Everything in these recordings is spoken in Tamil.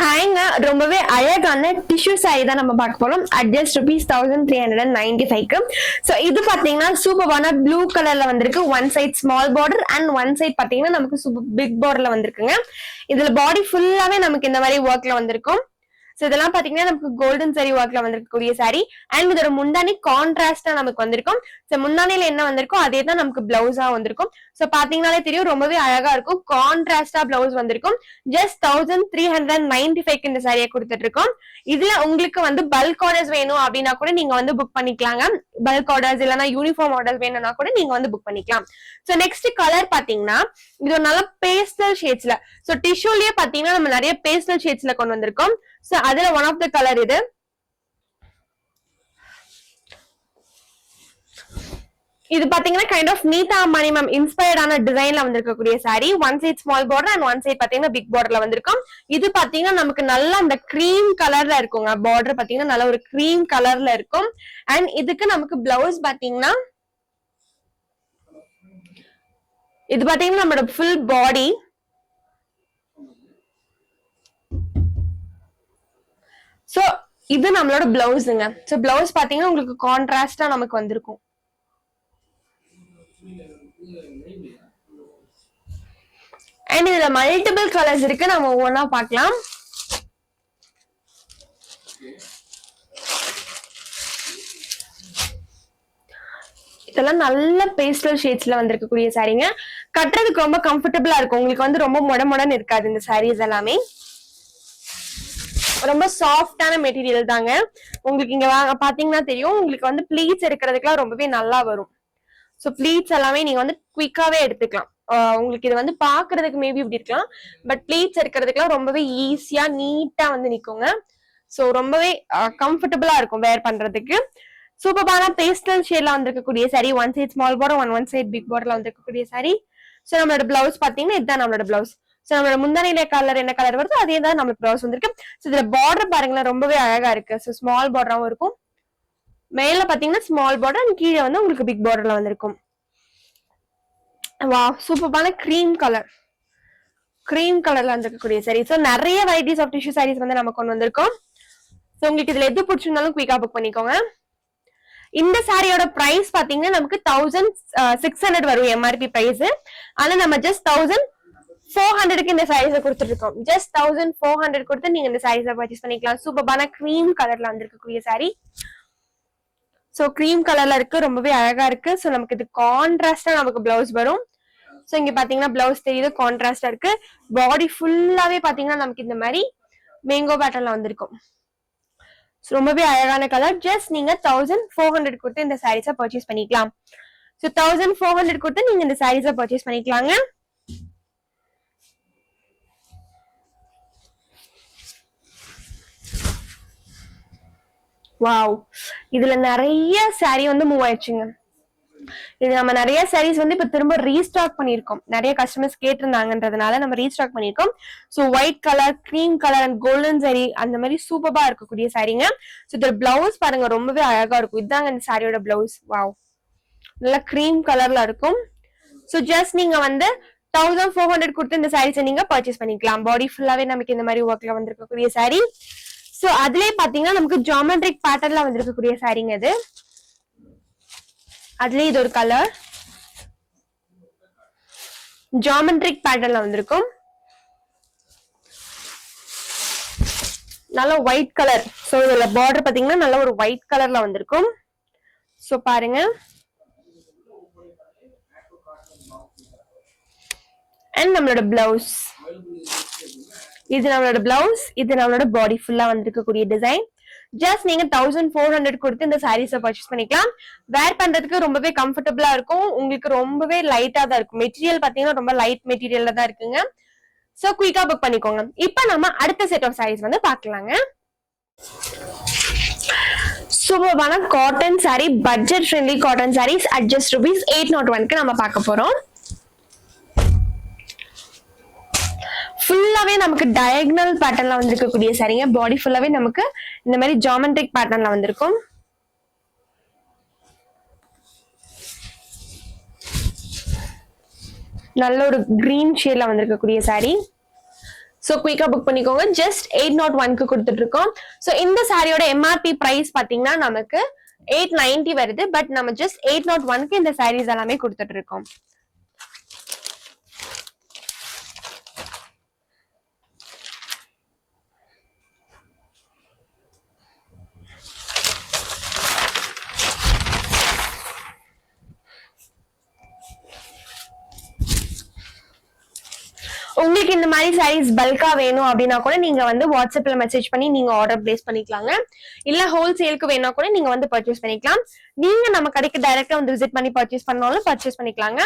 ஹாய்ங்க, ரொம்பவே அழகான டிஷ்யூ சாரி தான் நம்ம பார்க்க போறோம். At just ₹1395க்கு. ஸோ இது பாத்தீங்கன்னா சூப்பரான ப்ளூ கலர்ல வந்திருக்கு. One side small border and one side பாத்தீங்கன்னா நமக்கு சூப்பர் பிக் பார்டர்ல வந்திருக்குங்க. இதுல பாடி ஃபுல்லாவே நமக்கு இந்த மாதிரி ஒர்க்ல வந்திருக்கும். சோ இதெல்லாம் பாத்தீங்கன்னா நமக்கு கோல்டன் சரி ஒர்க்ல வந்திருக்கக்கூடிய சாரி. அண்ட் இதோட முந்தானி கான்ட்ராஸ்டா நமக்கு வந்திருக்கும். சோ முந்தானில என்ன வந்திருக்கோ அதே தான் நமக்கு பிளவுஸா வந்திருக்கும். சோ பாத்தீங்கன்னாலே தெரியும், ரொம்பவே அழகா இருக்கும். கான்ட்ராஸ்டா பிளவுஸ் வந்திருக்கும். ஜஸ்ட் 1395க்கு இந்த சாரியை கொடுத்துட்டு இருக்கோம். இதுல உங்களுக்கு வந்து பல்க் ஆர்டர்ஸ் வேணும் அப்படின்னா கூட நீங்க வந்து புக் பண்ணிக்கலாங்க. பல்க் ஆர்டர்ஸ் இல்லைன்னா யூனிஃபார்ம் ஆர்டர்ஸ் வேணும்னா கூட நீங்க வந்து புக் பண்ணிக்கலாம். சோ நெக்ஸ்ட் கலர் பாத்தீங்கன்னா இது ஒரு நல்ல பேஸ்டல் ஷேட்ஸ்ல. சோ டிஷ்யூலயே பாத்தீங்கன்னா நம்ம நிறைய பேஸ்டல் ஷேட்ஸ்ல கொண்டு வந்திருக்கோம். சோ அதுல ஒன் ஆஃப் த கலர் இது. இது பாத்தீங்கன்னா கைண்ட் ஆஃப் நீதா அம்பானி மேம் இன்ஸ்பயர்டான டிசைன்ல வந்திருக்கக்கூடிய sari. One side small border and one side பாத்தீங்கன்னா பிக் பார்டர்ல வந்திருக்கும். இது பாத்தீங்கன்னா நமக்கு நல்லா அந்த கிரீம் கலர்ல இருக்குங்க. பார்டர் பாத்தீங்கன்னா நல்ல ஒரு கிரீம் கலர்ல இருக்கும். அண்ட் இதுக்கு நமக்கு பிளவுஸ் பாத்தீங்கன்னா இது பாத்தீங்கன்னா நம்மளோட ஃபுல் பாடி. சோ இது நம்மளோட பிளவுஸ்ங்க. சோ பிளவுஸ் பாத்தீங்கன்னா உங்களுக்கு கான்ட்ராஸ்டா நமக்கு வந்திருக்கும். அண்ட் இதுல மல்டிபிள் கலர்ஸ் இருக்கு, நம்ம ஒவ்வொன்னா பார்க்கலாம். இதெல்லாம் நல்ல பேஸ்டல் ஷேட்ஸ்ல வந்திருக்கக்கூடிய சாரீங்க. கட்டுறதுக்கு ரொம்ப கம்ஃபர்டபுளா இருக்கும். உங்களுக்கு வந்து ரொம்ப மொடமொடன்னு இருக்காது. இந்த சாரீஸ் எல்லாமே ரொம்ப சாஃப்டான மெட்டீரியல் தாங்க. உங்களுக்கு இங்க பாத்தீங்கன்னா தெரியும், உங்களுக்கு வந்து ப்ளீட்ஸ் எடுக்கிறதுக்குலாம் ரொம்பவே நல்லா வரும். சோ ப்ளீட்ஸ் எல்லாமே நீங்க வந்து குயிக்காவே எடுத்துக்கலாம். உங்களுக்கு இது வந்து பாக்குறதுக்கு மேபி இப்படி இருக்கலாம், பட் ப்ளீட்ஸ் எடுக்கிறதுக்குலாம் ரொம்பவே ஈஸியா நீட்டா வந்து நிக்குங்க. சோ ரொம்பவே கம்ஃபர்டபுளா இருக்கும் வேர் பண்றதுக்கு. சூப்பரான பேஸ்டல் ஷேட்ல வந்திருக்கக்கூடிய sari. One side small border one side big பார்டர்ல வந்திருக்கக்கூடிய சாரி. சோ நம்மளோட பிளவுஸ் பாத்தீங்கன்னா இதுதான் நம்மளோட பிளவுஸ். சோ நம்மளோட முந்தானில கலர் என்ன கலர் வருதோ அதே தான் நம்மளுக்கு பிளவுஸ் வந்திருக்கு. சோ இதுல பார்டர் பாருங்களேன், ரொம்பவே அழகா இருக்கு. சோ ஸ்மால் பார்டராவும் இருக்கும். மேல பாத்தீங்கன்னா ஸ்மால் பார்டர் அண்ட் கீழே வந்து உங்களுக்கு பிக் பார்டர்ல வந்திருக்கும். வா, சூப்பரான கிரீம் கலர். கிரீம் கலர்ல வந்திருக்கக்கூடிய சாரி. சோ நிறைய வெரைட்டிஸ் ஆஃப் டிஷ்யூ சாரீஸ் வந்து நம்ம கொண்டு வந்திருக்கோம். சோ உங்களுக்கு இதுல எது பிடிச்சிருந்தாலும் குயிக்கா புக் பண்ணிக்கோங்க. இந்த சாரியோட பிரைஸ் பாத்தீங்கன்னா நமக்கு 1600 வரும் எம்ஆர்பி பிரைஸ். ஆனா நம்ம ஜஸ்ட் 1400க்கு இந்த சாரீஸை கொடுத்துட்டு இருக்கோம். ஜஸ்ட் 1400 கொடுத்து நீங்க இந்த சாரீஸை பர்ச்சேஸ் பண்ணிக்கலாம். சூப்பரான கிரீம் கலர்ல வந்திருக்கக்கூடிய சாரி. சோ கிரீம் கலர்ல இருக்கு, ரொம்பவே அழகா இருக்கு. சோ நமக்கு இது கான்ட்ராஸ்டா நமக்கு பிளவுஸ் வரும். சோ இங்க பாத்தீங்கன்னா பிளவுஸ் தெரியுது, கான்ட்ராஸ்டா இருக்கு. பாடி ஃபுல்லாவே பாத்தீங்கன்னா நமக்கு இந்த மாதிரி மேங்கோ பேட்டர்ன்ல வந்திருக்கும். ரொம்பவே அழகான கலர். ஜஸ்ட் நீங்க 1400 கொடுத்து இந்த சாரீஸை பர்ச்சேஸ் பண்ணிக்கலாம். சோ 1400 கொடுத்து நீங்க இந்த சாரீஸை பர்ச்சேஸ் பண்ணிக்கலாங்க. வாவ், இதுல நிறைய சாரி வந்து மூவ் ஆயிடுச்சுங்க. இது நம்ம நிறைய சாரீஸ் வந்து இப்ப திரும்ப ரீஸ்டாக் பண்ணிருக்கோம். நிறைய கஸ்டமர்ஸ் கேட்டிருந்தாங்கன்றதுனால நம்ம ரீஸ்டாக் பண்ணிருக்கோம். So white colour, cream colour and golden sorry அந்த மாதிரி சூப்பரா இருக்கக்கூடிய சாரீங்க. சோ இதோட பிளவுஸ் பாருங்க, ரொம்பவே அழகா இருக்கும். இதாங்க இந்த சாரியோட பிளவுஸ். வாவ், நல்லா கிரீம் கலர்ல இருக்கும். சோ ஜஸ்ட் நீங்க வந்து 1400 கொடுத்து இந்த சாரீஸை நீங்க பர்ச்சேஸ் பண்ணிக்கலாம். பாடி ஃபுல்லாவே நமக்கு இந்த மாதிரி ஒர்க்ல வந்திருக்கக்கூடிய சாரி. சோ அதுலயே பாத்தீங்கன்னா நமக்கு ஜியோமெட்ரிக் பேட்டர்ன்ல வந்திருக்கக்கூடிய சாரிங்க இது. அதுலயே இது ஒரு கலர் ஜியோமெட்ரிக் பேட்டர்ன்ல வந்திருக்கும். நல்ல ஒயிட் கலர். சோ இதுல பார்டர் பாத்தீங்கன்னா நல்ல ஒரு ஒயிட் கலர்ல வந்திருக்கும். சோ பாருங்க. அண்ட் நம்மளோட பிளவுஸ், இது நம்மளோட பிளவுஸ். இது நம்மளோட பாடி ஃபுல்லா வந்திருக்கக்கூடிய டிசைன். ஜஸ்ட் நீங்க 1400 கொடுத்து இந்த சாரீஸை பர்ச்சேஸ் பண்ணிக்கலாம். வேர் பண்றதுக்கு ரொம்பவே கம்ஃபர்டபுளா இருக்கும். உங்களுக்கு ரொம்பவே லைட்டா தான் இருக்கும். மெட்டீரியல் பாத்தீங்கன்னா ரொம்ப லைட் மெட்டீரியல்ல தான் இருக்குங்க. சோ குயிக்கா புக் பண்ணிக்கோங்க. இப்ப நம்ம அடுத்த செட் ஆஃப் சாரீஸ் வந்து பாக்கலாங்க. சூப்பரான cotton sari, budget friendly cotton saris at just ₹801க்கு நம்ம பார்க்க போறோம். ஃபுல்லாவே நமக்கு டயகனல் பேட்டர்ன்ல வந்திருக்கக்கூடிய சாரீங்க. பாடி ஃபுல்லாவே நமக்கு இந்த மாதிரி ஜியோமெட்ரிக் பேட்டர்ன்ல வந்திருக்கும். நல்ல ஒரு கிரீன் ஷேட்ல வந்திருக்கக்கூடிய சாரி. சோ குயிக்கா புக் பண்ணிக்கோங்க. ஜஸ்ட் 801க்கு கொடுத்துட்டு இருக்கோம். சோ இந்த சாரியோட எம்ஆர்பி பிரைஸ் பாத்தீங்கன்னா நமக்கு 890 வருது. பட் நம்ம ஜஸ்ட் 801க்கு இந்த சாரீஸ் எல்லாமே கொடுத்துட்டு இருக்கோம். உங்களுக்கு இந்த மாதிரி சாரீஸ் பல்கா வேணும் அப்படின்னா கூட நீங்க வந்து வாட்ஸ்அப்ல மெசேஜ் பண்ணி நீங்க ஆர்டர் பிளேஸ் பண்ணிக்கலாங்க. இல்ல ஹோல்சேலுக்கு வேணா கூட நீங்க வந்து பர்ச்சேஸ் பண்ணிக்கலாம். நீங்க நம்ம கடைக்கு டைரக்டா வந்து விசிட் பண்ணி பர்ச்சேஸ் பண்ணாலும் பர்ச்சேஸ் பண்ணிக்கலாங்க.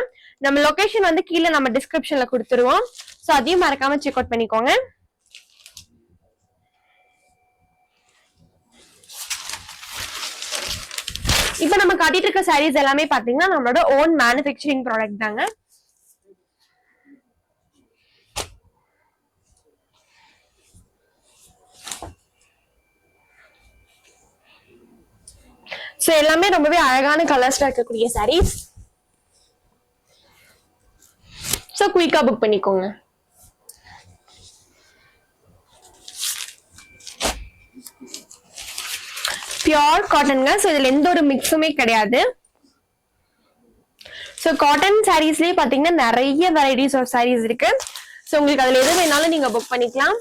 நம்ம லொகேஷன் வந்து கீழே நம்ம டிஸ்கிரிப்ஷன்ல கொடுத்துருவோம். சோ அதையும் மறக்காம செக் அவுட் பண்ணிக்கோங்க. இப்ப நம்ம காட்டிட்டு இருக்க சாரீஸ் எல்லாமே பாத்தீங்கன்னா நம்மளோட ஓன் மேனுஃபேக்சரிங் ப்ராடக்ட் தாங்க. சோ எல்லாமே ரொம்பவே அழகான கலர்ஸ்ல இருக்கக்கூடிய சாரீஸ். சோ குயிக்கா புக் பண்ணிக்கோங்க. பியோர் காட்டன்ங்க. சோ இதுல எந்த ஒரு மிக்ஸுமே கிடையாது. சோ காட்டன் சாரீஸ்லயே பாத்தீங்கன்னா நிறைய வெரைட்டிஸ் ஆஃப் சாரீஸ் இருக்கு. சோ உங்களுக்கு அதுல எது வேணாலும் நீங்க புக் பண்ணிக்கலாம்.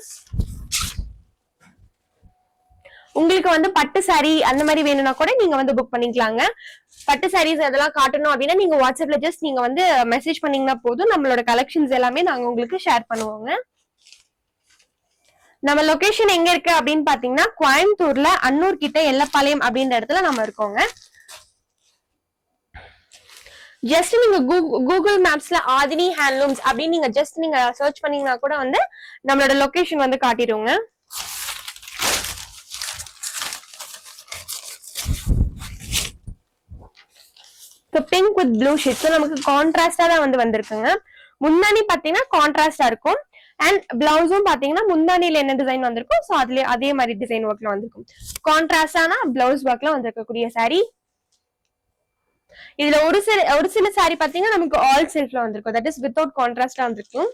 உங்களுக்கு வந்து பட்டு சாரி அந்த மாதிரி வேணும்னா கூட நீங்க வந்து புக் பண்ணிக்கலாங்க. பட்டு சாரீஸ் அதெல்லாம் காட்டணும் அப்படின்னா நீங்க வாட்ஸ்அப்ல ஜஸ்ட் நீங்க வந்து மெசேஜ் பண்ணீங்கன்னா போதும். நம்மளோட கலெக்ஷன்ஸ் எல்லாமே நாங்க உங்களுக்கு ஷேர் பண்ணுவோங்க. நம்ம லொகேஷன் எங்க இருக்கு அப்படின்னு பாத்தீங்கன்னா கோயம்புத்தூர்ல அன்னூர் கிட்ட எல்லப்பாளையம் அப்படின்ற இடத்துல நம்ம இருக்கோங்க. ஜஸ்ட் நீங்க கூகுள் மேப்ஸ்ல ஆதினி ஹேண்ட்லூம்ஸ் அப்படின்னு நீங்க ஜஸ்ட் நீங்க சர்ச் பண்ணீங்கன்னா கூட வந்து நம்மளோட லொகேஷன் வந்து காட்டிடுவோங்க. Pink with blue shade. நமக்கு கான்ட்ராஸ்டா தான் வந்து வந்திருக்குங்க. முந்தானி பாத்தீங்கன்னா கான்ட்ராஸ்டா இருக்கும். அண்ட் பிளவுஸும் பாத்தீங்கன்னா முந்தானில என்ன டிசைன் வந்திருக்கும் சோ அதுல அதே மாதிரி டிசைன் ஒர்க்ல வந்திருக்கும். கான்ட்ராஸ்டான பிளவுஸ் ஒர்க்ல வந்திருக்கக்கூடிய சாரி. இதுல ஒரு சில சாரி பாத்தீங்கன்னா நமக்கு ஆல் செல்ஃப்ல வந்திருக்கும். தட் இஸ் வித்வுட் கான்ட்ராஸ்டா வந்திருக்கும்.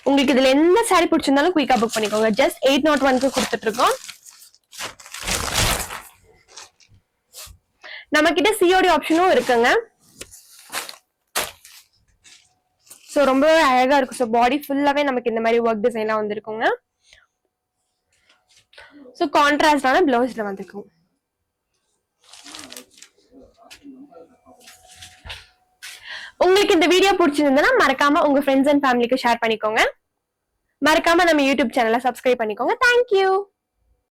உங்களுக்கு இதுல எந்த சாரி பிடிச்சிருந்தாலும் குயிக்கா புக் பண்ணிக்கோங்க. ஜஸ்ட் 801க்கு கொடுத்துட்டு இருக்கோம். நம்ம கிட்ட சிஓடி ஆப்ஷனும் இருக்குங்க. சோ ரொம்பவே அழகா இருக்கும். சோ பாடி ஃபுல்லாவே நமக்கு இந்த மாதிரி ஒர்க் டிசைன்லாம் வந்திருக்குங்க. சோ கான்ட்ராஸ்டான பிளவுஸ்ல வந்திருக்கும். உங்களுக்கு இந்த வீடியோ பிடிச்சிருந்தா மறக்காம உங்க ஃப்ரெண்ட்ஸ் அண்ட் ஃபேமிலிக்கு ஷேர் பண்ணிக்கோங்க. மறக்காம நம்ம யூடியூப் சேனலை சப்ஸ்கிரைப் பண்ணிக்கோங்க. தேங்க்யூ.